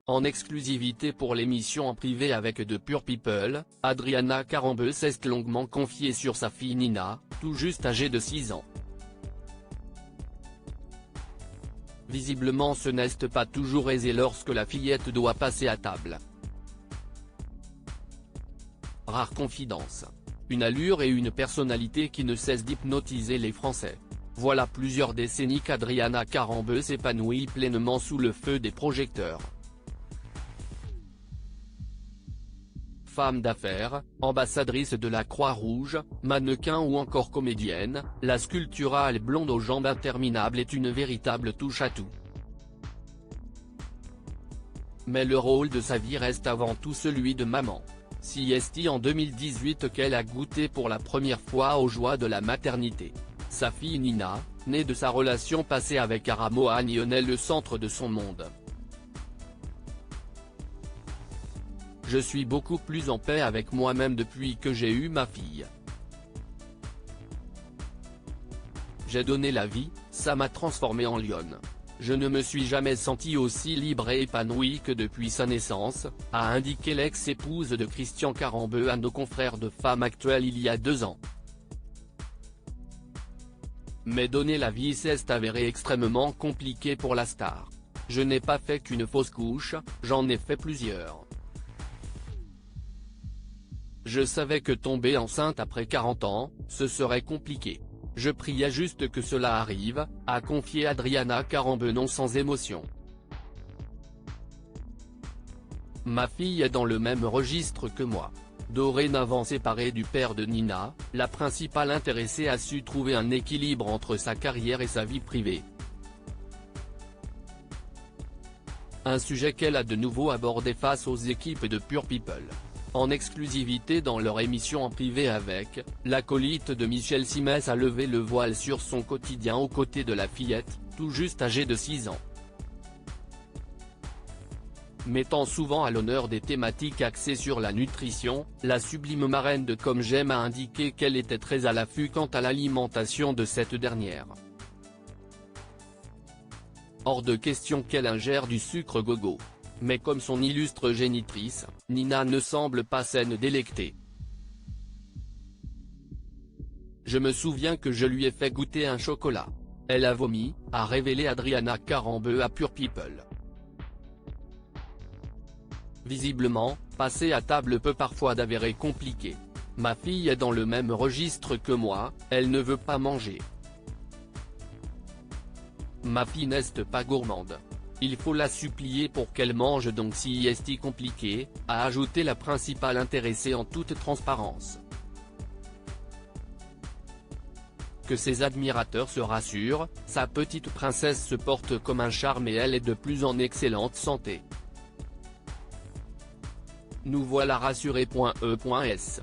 En exclusivité pour l'émission en privé avec The Pure People, Adriana Carambeu s'est longuement confiée sur sa fille Nina, tout juste âgée de 6 ans. Visiblement ce n'est pas toujours aisé lorsque la fillette doit passer à table. Rare confidence. Une allure et une personnalité qui ne cessent d'hypnotiser les Français. Voilà plusieurs décennies qu'Adriana Carambeu s'épanouit pleinement sous le feu des projecteurs. Femme d'affaires, ambassadrice de la Croix-Rouge, mannequin ou encore comédienne, la sculpturale blonde aux jambes interminables est une véritable touche-à-tout. Mais le rôle de sa vie reste avant tout celui de maman. C'est en 2018 qu'elle a goûté pour la première fois aux joies de la maternité. Sa fille Nina, née de sa relation passée avec Ara Mohani, en est le centre de son monde. Je suis beaucoup plus en paix avec moi-même depuis que j'ai eu ma fille. J'ai donné la vie, ça m'a transformé en lionne. Je ne me suis jamais sentie aussi libre et épanouie que depuis sa naissance, a indiqué l'ex-épouse de Christian Carambeu à nos confrères de Femme Actuelle il y a 2 ans. Mais donner la vie s'est avéré extrêmement compliqué pour la star. Je n'ai pas fait qu'une fausse couche, j'en ai fait plusieurs. Je savais que tomber enceinte après 40 ans, ce serait compliqué. Je priais juste que cela arrive, a confié Adriana Carambeu non sans émotion. Ma fille est dans le même registre que moi. Dorénavant séparée du père de Nina, la principale intéressée a su trouver un équilibre entre sa carrière et sa vie privée. Un sujet qu'elle a de nouveau abordé face aux équipes de Pure People. En exclusivité dans leur émission en privé avec, l'acolyte de Michel Simès a levé le voile sur son quotidien aux côtés de la fillette, tout juste âgée de 6 ans. Mettant souvent à l'honneur des thématiques axées sur la nutrition, la sublime marraine de Comme J'aime a indiqué qu'elle était très à l'affût quant à l'alimentation de cette dernière. Hors de question qu'elle ingère du sucre gogo. Mais comme son illustre génitrice, Nina ne semble pas s'en délecter. Je me souviens que je lui ai fait goûter un chocolat. Elle a vomi, a révélé Adriana Carambeu à Pure People. Visiblement, passer à table peut parfois s'avérer compliqué. Ma fille est dans le même registre que moi, elle ne veut pas manger. Ma fille n'est pas gourmande. Il faut la supplier pour qu'elle mange donc si c'est compliqué, a ajouté la principale intéressée en toute transparence. Que ses admirateurs se rassurent, sa petite princesse se porte comme un charme et elle est de plus en excellente santé. Nous voilà rassurés.e.s.